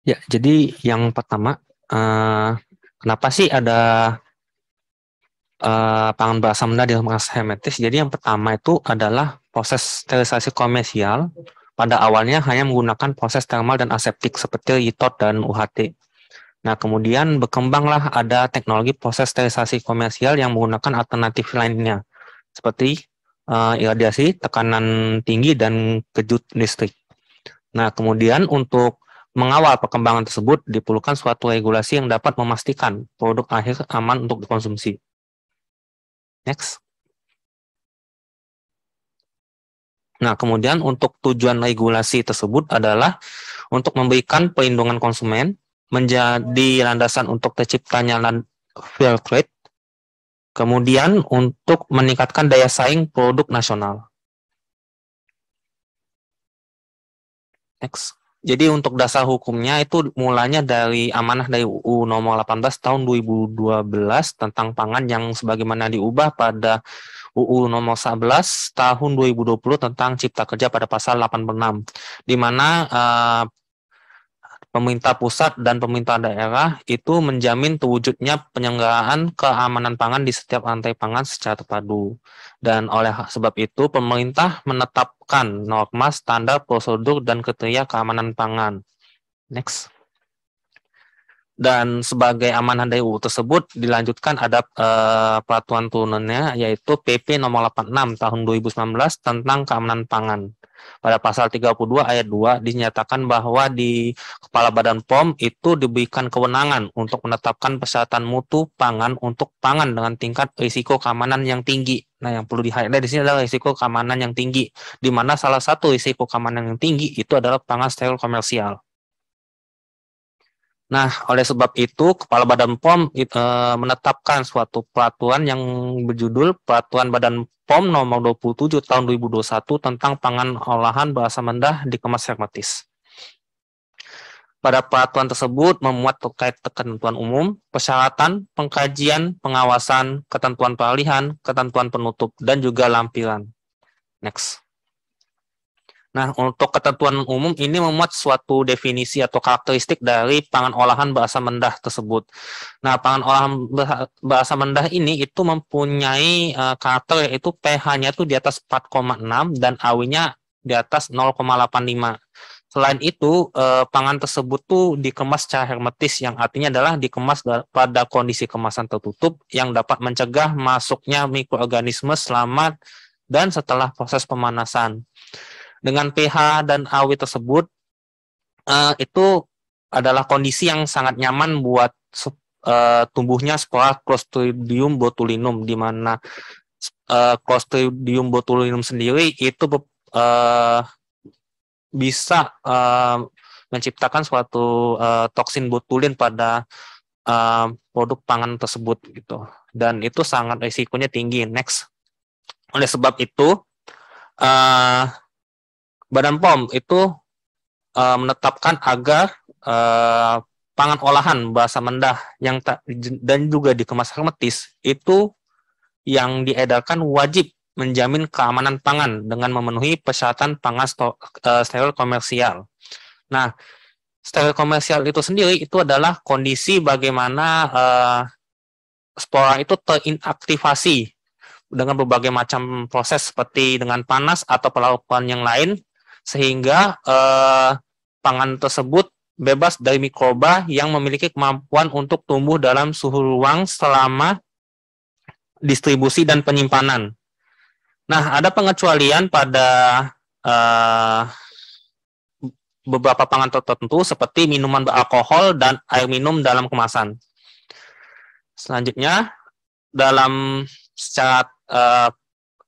Ya, jadi yang pertama, kenapa sih ada pangan basah rendah di rumah hermetis? Jadi yang pertama itu adalah proses sterilisasi komersial. Pada awalnya hanya menggunakan proses thermal dan aseptik seperti Yitot dan UHT. Nah, kemudian berkembanglah ada teknologi proses sterilisasi komersial yang menggunakan alternatif lainnya, seperti iradiasi, tekanan tinggi, dan kejut listrik. Nah, kemudian untuk mengawal perkembangan tersebut diperlukan suatu regulasi yang dapat memastikan produk akhir aman untuk dikonsumsi. Next. Nah, kemudian untuk tujuan regulasi tersebut adalah untuk memberikan perlindungan konsumen, menjadi landasan untuk terciptanya fair trade, kemudian untuk meningkatkan daya saing produk nasional. Next. Jadi untuk dasar hukumnya itu mulanya dari amanah dari UU nomor 18 tahun 2012 tentang pangan yang sebagaimana diubah pada UU nomor 11 tahun 2020 tentang Cipta Kerja pada pasal 86, di mana pemerintah pusat dan pemerintah daerah itu menjamin terwujudnya penyelenggaraan keamanan pangan di setiap rantai pangan secara terpadu. Dan oleh sebab itu, pemerintah menetapkan norma, standar, prosedur, dan kriteria keamanan pangan. Next. Dan sebagai amanah dari UU tersebut dilanjutkan ada peraturan turunannya, yaitu PP nomor 86 tahun 2019 tentang keamanan pangan. Pada pasal 32 ayat 2 dinyatakan bahwa di Kepala Badan POM itu diberikan kewenangan untuk menetapkan persyaratan mutu pangan untuk pangan dengan tingkat risiko keamanan yang tinggi. Nah, yang perlu di-highlight di sini adalah risiko keamanan yang tinggi, di mana salah satu risiko keamanan yang tinggi itu adalah pangan steril komersial. Nah, oleh sebab itu, Kepala Badan POM menetapkan suatu peraturan yang berjudul Peraturan Badan POM nomor 27 tahun 2021 tentang pangan olahan bahasa Mendah dikemas hermetis. Pada peraturan tersebut memuat terkait ketentuan umum, persyaratan, pengkajian, pengawasan, ketentuan peralihan, ketentuan penutup, dan juga lampiran. Next. Nah, untuk ketentuan umum ini memuat suatu definisi atau karakteristik dari pangan olahan bahasa Mendah tersebut. Nah, pangan olahan bahasa Mendah ini itu mempunyai karakter yaitu pH-nya itu di atas 4,6 dan AW-nya di atas 0,85. Selain itu, pangan tersebut tuh dikemas secara hermetis, yang artinya adalah dikemas pada kondisi kemasan tertutup yang dapat mencegah masuknya mikroorganisme selama dan setelah proses pemanasan. Dengan pH dan AW tersebut, itu adalah kondisi yang sangat nyaman buat tumbuhnya spora Clostridium botulinum, di mana Clostridium botulinum sendiri itu bisa menciptakan suatu toksin botulin pada produk pangan tersebut gitu, dan itu sangat risikonya tinggi. Next. Oleh sebab itu, Badan POM itu menetapkan agar pangan olahan bahasa Mendah yang dan juga dikemas hermetis itu yang diedarkan wajib menjamin keamanan pangan dengan memenuhi persyaratan pangan steril komersial. Nah, steril komersial itu sendiri itu adalah kondisi bagaimana spora itu terinaktivasi dengan berbagai macam proses seperti dengan panas atau perlakuan yang lain, sehingga pangan tersebut bebas dari mikroba yang memiliki kemampuan untuk tumbuh dalam suhu ruang selama distribusi dan penyimpanan. Nah, ada pengecualian pada beberapa pangan tertentu seperti minuman beralkohol dan air minum dalam kemasan. Selanjutnya, dalam secara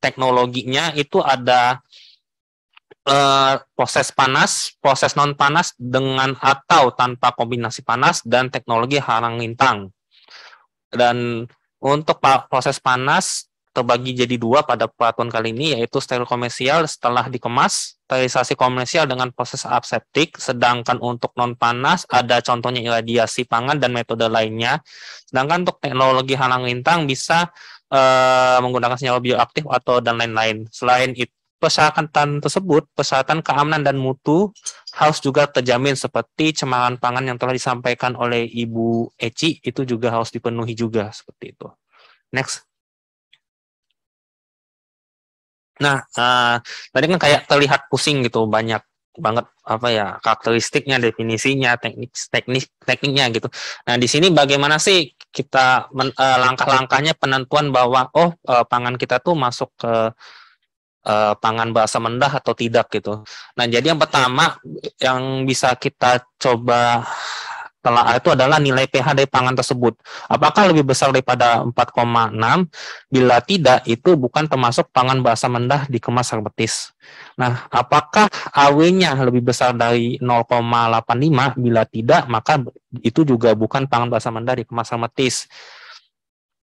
teknologinya itu ada proses panas, proses non panas dengan atau tanpa kombinasi panas, dan teknologi halang lintang. Dan untuk proses panas terbagi jadi dua pada peraturan kali ini, yaitu steril komersial setelah dikemas, sterilisasi komersial dengan proses aseptik, sedangkan untuk non panas ada contohnya iradiasi pangan dan metode lainnya. Sedangkan untuk teknologi halang lintang bisa menggunakan senyawa bioaktif atau dan lain-lain. Selain itu, persyaratan tersebut, persyaratan keamanan dan mutu harus juga terjamin seperti cemaran pangan yang telah disampaikan oleh Ibu Eci, itu juga harus dipenuhi juga seperti itu. Next. Nah, tadi kan kayak terlihat pusing gitu, banyak banget apa ya karakteristiknya, definisinya, tekniknya gitu. Nah, di sini bagaimana sih kita langkah-langkahnya penentuan bahwa pangan kita tuh masuk ke pangan bahasa Mendah atau tidak gitu. Nah, jadi yang pertama yang bisa kita coba telah itu adalah nilai pH dari pangan tersebut. Apakah lebih besar daripada 4,6? Bila tidak, itu bukan termasuk pangan bahasa Mendah dikemas hermetis. Nah, apakah AW-nya lebih besar dari 0,85? Bila tidak, maka itu juga bukan pangan bahasa Mendah dikemas hermetis.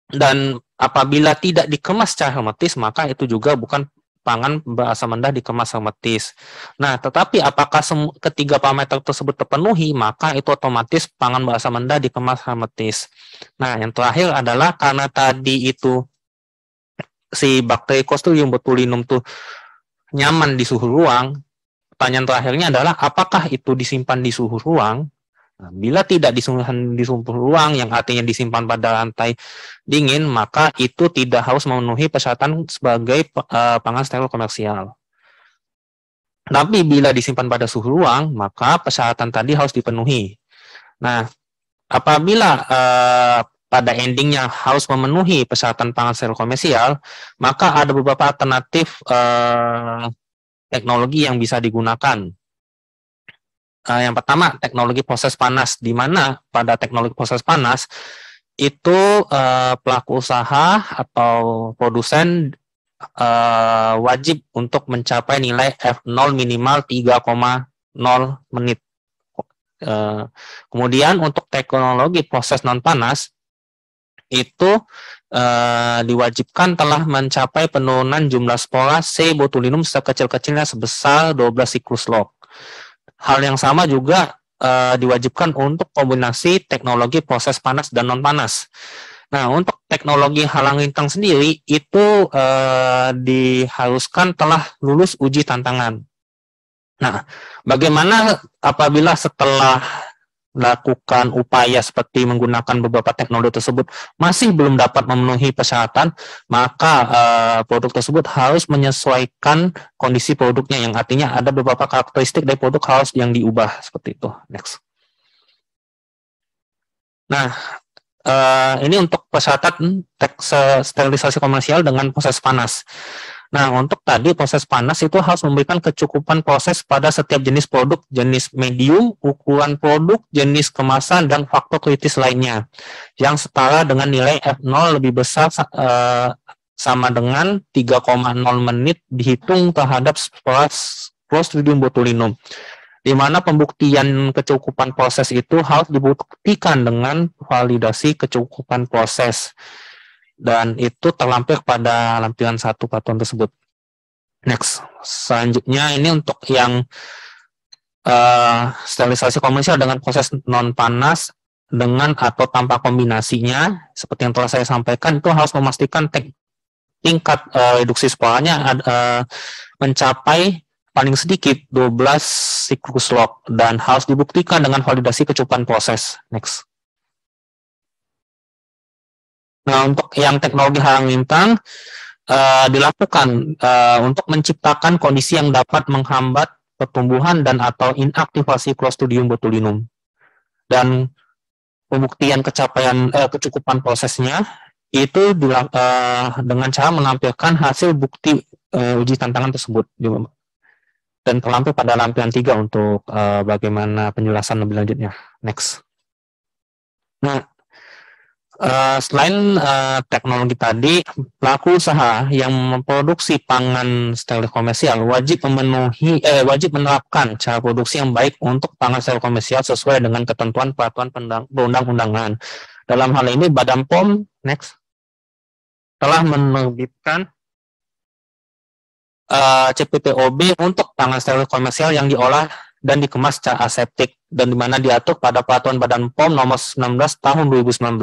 Dan apabila tidak dikemas secara hermetis, maka itu juga bukan pangan bahasa Mendah dikemas hermetis. Nah, tetapi apakah ketiga parameter tersebut terpenuhi, maka itu otomatis pangan bahasa Mendah dikemas hermetis. Nah, yang terakhir adalah karena tadi itu si bakteri Clostridium botulinum tuh nyaman di suhu ruang, pertanyaan terakhirnya adalah apakah itu disimpan di suhu ruang? Nah, bila tidak disimpan di suhu ruang, yang artinya disimpan pada lantai dingin, maka itu tidak harus memenuhi persyaratan sebagai pangan steril komersial. Tapi bila disimpan pada suhu ruang, maka persyaratan tadi harus dipenuhi. Nah, apabila pada endingnya harus memenuhi persyaratan pangan steril komersial, maka ada beberapa alternatif teknologi yang bisa digunakan. Yang pertama, teknologi proses panas, di mana pada teknologi proses panas itu pelaku usaha atau produsen wajib untuk mencapai nilai F0 minimal 3,0 menit. Kemudian untuk teknologi proses non panas itu diwajibkan telah mencapai penurunan jumlah spora C botulinum sekecil-kecilnya sebesar 12 siklus log. Hal yang sama juga diwajibkan untuk kombinasi teknologi proses panas dan non panas. Nah, untuk teknologi halang rintang sendiri itu diharuskan telah lulus uji tantangan. Nah, bagaimana apabila setelah lakukan upaya seperti menggunakan beberapa teknologi tersebut masih belum dapat memenuhi persyaratan, maka produk tersebut harus menyesuaikan kondisi produknya, yang artinya ada beberapa karakteristik dari produk harus yang diubah seperti itu. Next. Nah, ini untuk persyaratan sterilisasi komersial dengan proses panas. Nah, untuk tadi proses panas itu harus memberikan kecukupan proses pada setiap jenis produk, jenis medium, ukuran produk, jenis kemasan, dan faktor kritis lainnya yang setara dengan nilai F0 lebih besar sama dengan 3,0 menit dihitung terhadap spora Clostridium botulinum, di mana pembuktian kecukupan proses itu harus dibuktikan dengan validasi kecukupan proses. Dan itu terlampir pada lampiran 1 peraturan tersebut. Next. Selanjutnya ini untuk yang sterilisasi komersial dengan proses non panas dengan atau tanpa kombinasinya, seperti yang telah saya sampaikan, itu harus memastikan tingkat reduksi sporanya mencapai paling sedikit 12 siklus log dan harus dibuktikan dengan validasi kecukupan proses. Next. Nah, untuk yang teknologi halang rintang dilakukan untuk menciptakan kondisi yang dapat menghambat pertumbuhan dan atau inaktivasi Clostridium botulinum. Dan pembuktian kecukupan prosesnya itu dengan cara menampilkan hasil bukti uji tantangan tersebut. Dan terlampir pada lampiran 3 untuk bagaimana penjelasan lebih lanjutnya. Next. Nah, selain teknologi tadi, pelaku usaha yang memproduksi pangan steril komersial wajib menerapkan cara produksi yang baik untuk pangan steril komersial sesuai dengan ketentuan peraturan perundang-undangan. Dalam hal ini, Badan POM telah menerbitkan CPPOB untuk pangan steril komersial yang diolah dan dikemas secara aseptik, dan di mana diatur pada peraturan Badan POM nomor 19 tahun 2019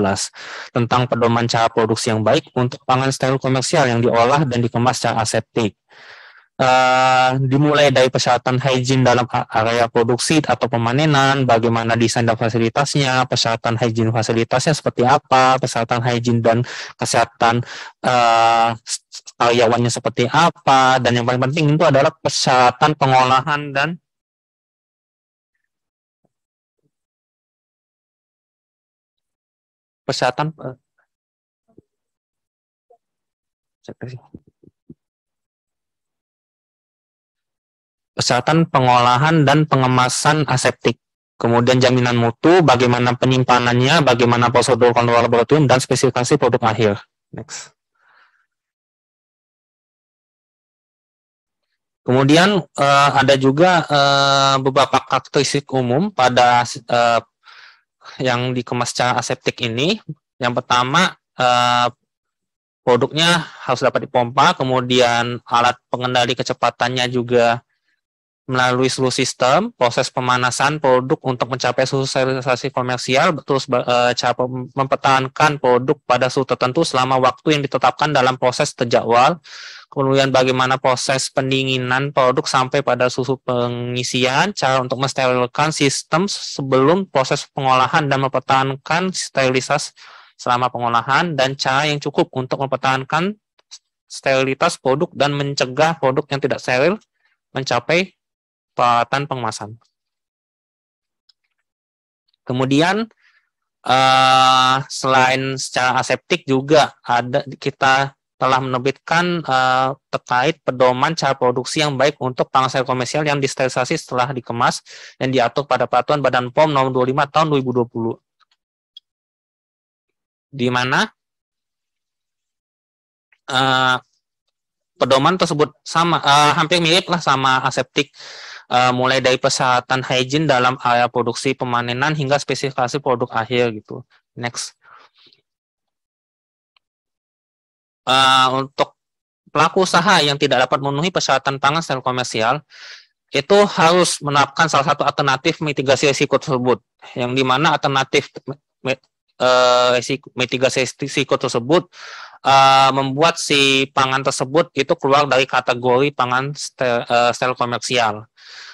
tentang pedoman cara produksi yang baik untuk pangan steril komersial yang diolah dan dikemas secara aseptik. dimulai dari persyaratan hygiene dalam area produksi atau pemanenan, bagaimana desain dan fasilitasnya, persyaratan hygiene fasilitasnya seperti apa, persyaratan hygiene dan kesehatan karyawannya seperti apa, dan yang paling penting itu adalah persyaratan pengolahan dan persyaratan persyaratan pengolahan dan pengemasan aseptik. Kemudian jaminan mutu, bagaimana penyimpanannya, bagaimana prosedur kontrol laboratorium, dan spesifikasi produk akhir. Next. Kemudian ada juga beberapa karakteristik umum pada yang dikemas secara aseptik ini. Yang pertama, produknya harus dapat dipompa, kemudian alat pengendali kecepatannya juga melalui seluruh sistem, proses pemanasan produk untuk mencapai suhu sterilisasi komersial, terus cara mempertahankan produk pada suhu tertentu selama waktu yang ditetapkan dalam proses terjadwal, kemudian bagaimana proses pendinginan produk sampai pada suhu pengisian, cara untuk mensterilkan sistem sebelum proses pengolahan dan mempertahankan sterilitas selama pengolahan, dan cara yang cukup untuk mempertahankan sterilitas produk dan mencegah produk yang tidak steril mencapai peralatan pengemasan. Kemudian selain secara aseptik juga kita telah menerbitkan terkait pedoman cara produksi yang baik untuk pangan komersial yang disterilisasi setelah dikemas yang diatur pada Peraturan Badan POM Nomor 25 Tahun 2020. Di mana pedoman tersebut sama hampir mirip lah sama aseptik, mulai dari persyaratan hygiene dalam area produksi pemanenan hingga spesifikasi produk akhir gitu. Next. Untuk pelaku usaha yang tidak dapat memenuhi persyaratan pangan secara komersial, itu harus menerapkan salah satu alternatif mitigasi risiko tersebut, yang dimana alternatif mitigasi risiko tersebut membuat si pangan tersebut itu keluar dari kategori pangan steril komersial,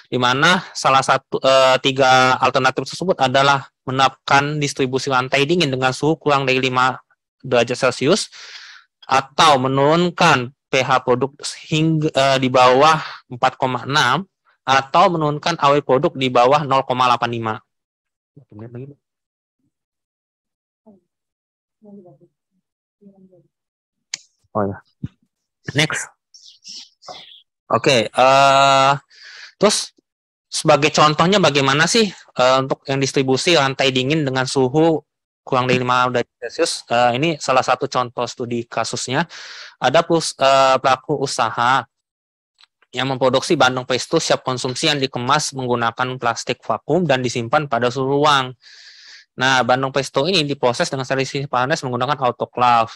di mana salah satu tiga alternatif tersebut adalah menerapkan distribusi rantai dingin dengan suhu kurang dari 5 derajat Celcius, atau menurunkan pH produk hingga di bawah 4,6, atau menurunkan AOI produk di bawah 0,85. Oh ya. Next. Oke, terus sebagai contohnya bagaimana sih untuk yang distribusi rantai dingin dengan suhu kurang dari 5 derajat Celcius? Ini salah satu contoh studi kasusnya. Ada pelaku usaha yang memproduksi bandeng pesto siap konsumsi yang dikemas menggunakan plastik vakum dan disimpan pada suhu ruang. Nah, bandeng pesto ini diproses dengan sterilisasi panas menggunakan autoclave.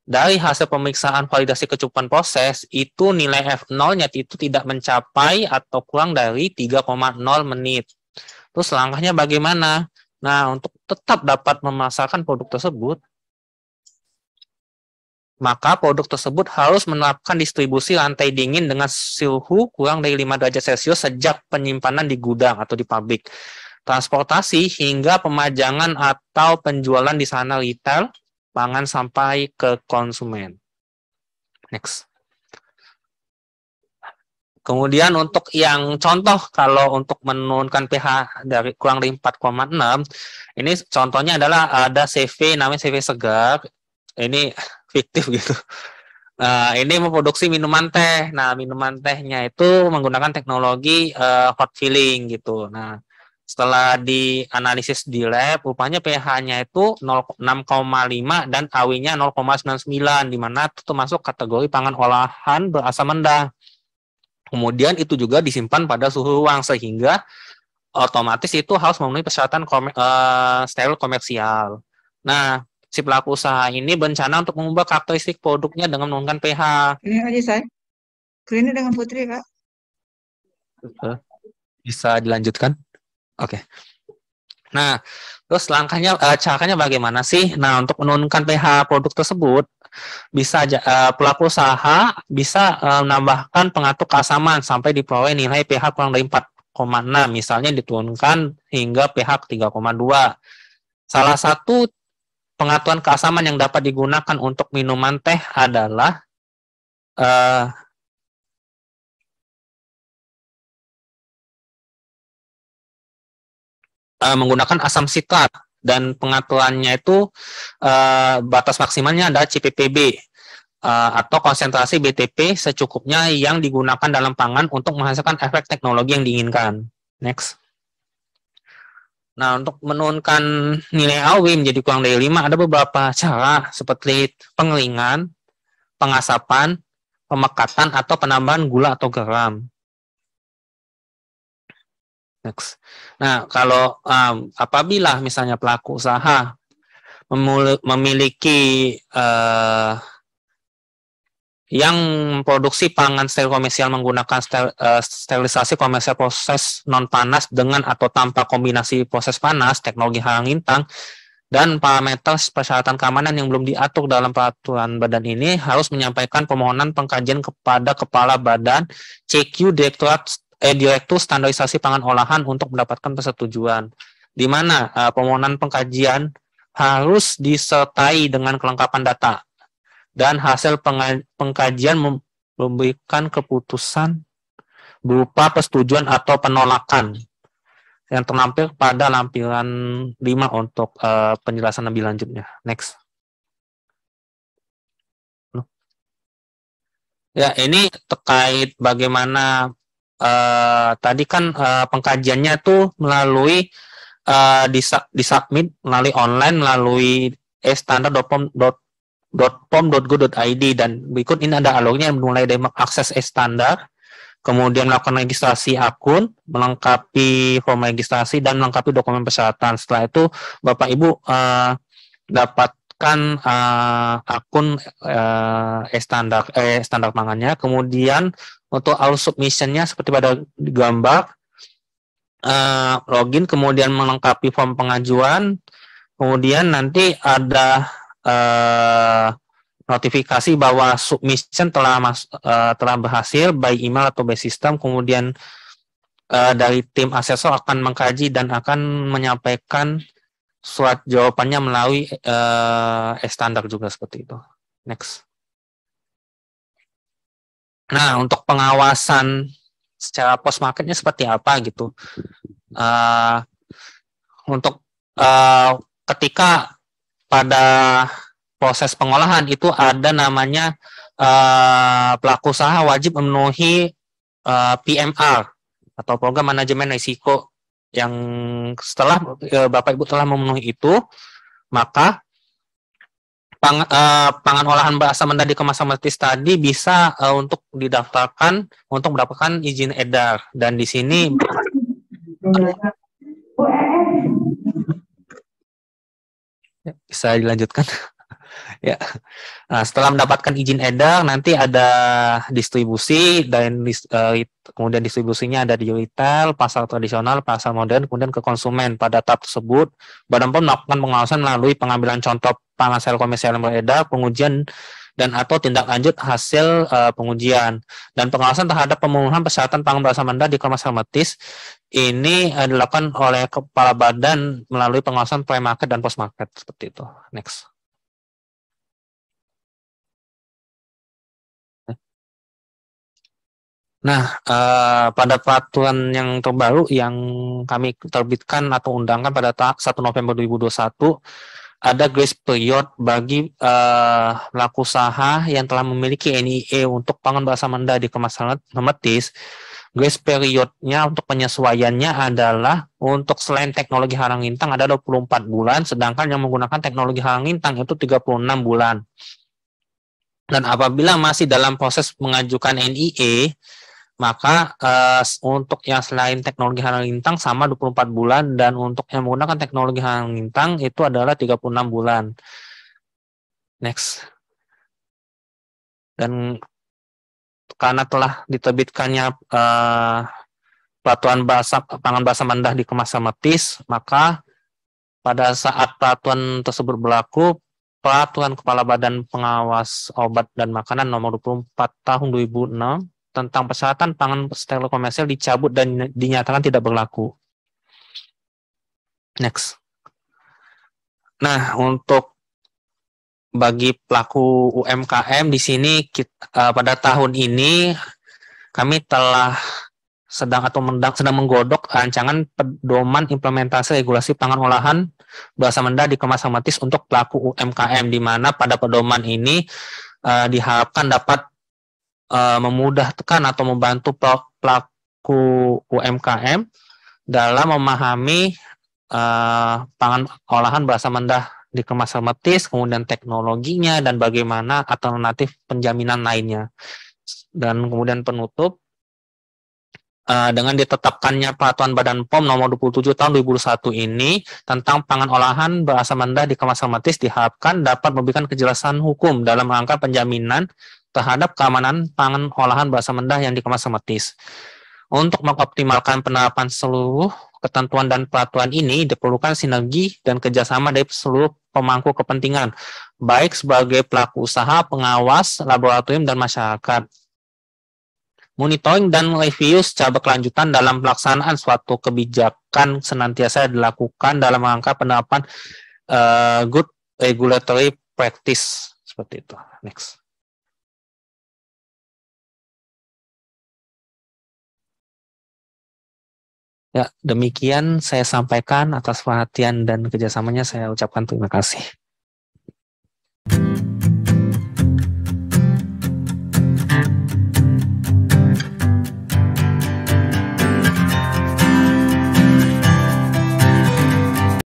Dari hasil pemeriksaan validasi kecukupan proses, itu nilai F0-nya itu tidak mencapai atau kurang dari 3,0 menit. Terus langkahnya bagaimana? Nah, untuk tetap dapat memasarkan produk tersebut, maka produk tersebut harus menerapkan distribusi rantai dingin dengan suhu kurang dari 5 derajat Celcius sejak penyimpanan di gudang atau di pabrik, transportasi hingga pemajangan atau penjualan di sana retail pangan sampai ke konsumen. Next. Kemudian untuk yang contoh, kalau untuk menurunkan pH dari kurang dari 4,6, ini contohnya adalah ada CV namanya CV Segar. Ini fiktif gitu. Ini memproduksi minuman teh. Nah, minuman tehnya itu menggunakan teknologi hot filling gitu. Nah, setelah dianalisis di lab, rupanya pH-nya itu 6,5 dan AOI-nya 0,99, di mana itu masuk kategori pangan olahan berasam rendah. Kemudian itu juga disimpan pada suhu ruang, sehingga otomatis itu harus memenuhi persyaratan steril komersial. Nah, si pelaku usaha ini berencana untuk mengubah karakteristik produknya dengan menurunkan pH. Ini aja saya. Klinik dengan Putri, Kak. Bisa dilanjutkan? Oke. Nah, terus langkahnya, caranya bagaimana sih? Nah, untuk menurunkan pH produk tersebut, pelaku usaha bisa menambahkan pengatur keasaman sampai diperoleh nilai pH kurang dari 4,6, misalnya diturunkan hingga pH 3,2. Salah satu pengaturan keasaman yang dapat digunakan untuk minuman teh adalah menggunakan asam sitrat, dan pengaturannya itu batas maksimalnya adalah CPPB atau konsentrasi BTP secukupnya yang digunakan dalam pangan untuk menghasilkan efek teknologi yang diinginkan. Next. Nah, untuk menurunkan nilai AOW menjadi kurang dari 5 ada beberapa cara seperti pengeringan, pengasapan, pemekatan, atau penambahan gula atau garam. Next. Nah, kalau apabila misalnya pelaku usaha memiliki yang memproduksi pangan steril komersial menggunakan sterilisasi komersial proses non panas dengan atau tanpa kombinasi proses panas, teknologi halang lintang, dan parameter persyaratan keamanan yang belum diatur dalam peraturan badan ini, harus menyampaikan permohonan pengkajian kepada Kepala Badan CQ Direktur Standarisasi Pangan Olahan untuk mendapatkan persetujuan, di mana permohonan pengkajian harus disertai dengan kelengkapan data dan hasil pengkajian memberikan keputusan berupa persetujuan atau penolakan yang terlampir pada lampiran 5 untuk penjelasan lebih lanjutnya. Next. Ya, ini terkait bagaimana tadi kan pengkajiannya tuh melalui disubmit melalui online melalui e-standard.pom.go.id, dan berikut ini ada alurnya mulai dari mengakses e-standard, kemudian melakukan registrasi akun, melengkapi form registrasi, dan melengkapi dokumen persyaratan. Setelah itu Bapak Ibu dapatkan akun standar pangannya. Kemudian untuk alur submission-nya seperti pada gambar, login, kemudian melengkapi form pengajuan, kemudian nanti ada notifikasi bahwa submission telah berhasil by email atau by system. Kemudian dari tim asesor akan mengkaji dan akan menyampaikan surat jawabannya melalui standar juga seperti itu. Next. Nah, untuk pengawasan secara post marketnya seperti apa gitu. Untuk ketika pada proses pengolahan itu ada namanya pelaku usaha wajib memenuhi PMR atau program manajemen risiko, yang setelah Bapak Ibu telah memenuhi itu, maka pangan olahan berasam rendah di kemasan hermetis tadi bisa untuk didaftarkan untuk mendapatkan izin edar, dan di sini bisa dilanjutkan. Ya, nah, setelah mendapatkan izin edar nanti ada distribusi, dan kemudian distribusinya ada di retail, pasar tradisional, pasar modern, kemudian ke konsumen. Pada tahap tersebut Badan POM melakukan pengawasan melalui pengambilan contoh pangan steril komersial yang beredar, pengujian dan atau tindak lanjut hasil pengujian, dan pengawasan terhadap pemenuhan persyaratan pangan berasam rendah di kemasan hermetis ini dilakukan oleh Kepala Badan melalui pengawasan pre-market dan post-market seperti itu. Next. Nah, pada peraturan yang terbaru yang kami terbitkan atau undangkan pada 1 November 2021, ada grace period bagi pelaku usaha yang telah memiliki NIE untuk pangan berasam rendah di kemasan hermetis. Grace periodnya untuk penyesuaiannya adalah untuk selain teknologi halang lintang ada 24 bulan, sedangkan yang menggunakan teknologi halang lintang itu 36 bulan. Dan apabila masih dalam proses mengajukan NIE, maka untuk yang selain teknologi halang lintang sama 24 bulan, dan untuk yang menggunakan teknologi halang lintang itu adalah 36 bulan. Next. Dan karena telah diterbitkannya peraturan pangan berasam rendah di kemasan hermetis, maka pada saat peraturan tersebut berlaku, Peraturan Kepala Badan Pengawas Obat dan Makanan Nomor 24 Tahun 2006 tentang persyaratan pangan steril komersial dicabut dan dinyatakan tidak berlaku. Next. Nah, untuk bagi pelaku UMKM di sini pada tahun ini kami telah sedang menggodok rancangan pedoman implementasi regulasi pangan olahan bahasa Menda dikemas otomatis untuk pelaku UMKM, di mana pada pedoman ini diharapkan dapat memudahkan atau membantu pelaku UMKM dalam memahami pangan olahan bahasa Menda dikemas otomatis, kemudian teknologinya dan bagaimana alternatif penjaminan lainnya. Dan kemudian penutup, dengan ditetapkannya Peraturan Badan POM Nomor 27 Tahun 2001 ini tentang pangan olahan bahasa Menda dikemas otomatis diharapkan dapat memberikan kejelasan hukum dalam rangka penjaminan terhadap keamanan pangan olahan bahasa Menda yang dikemas otomatis. Untuk mengoptimalkan penerapan seluruh ketentuan dan peraturan ini diperlukan sinergi dan kerjasama dari seluruh pemangku kepentingan, baik sebagai pelaku usaha, pengawas, laboratorium, dan masyarakat. Monitoring dan review secara berkelanjutan dalam pelaksanaan suatu kebijakan senantiasa dilakukan dalam rangka penerapan good regulatory practice. Seperti itu. Next. Ya, demikian saya sampaikan. Atas perhatian dan kerjasamanya saya ucapkan terima kasih.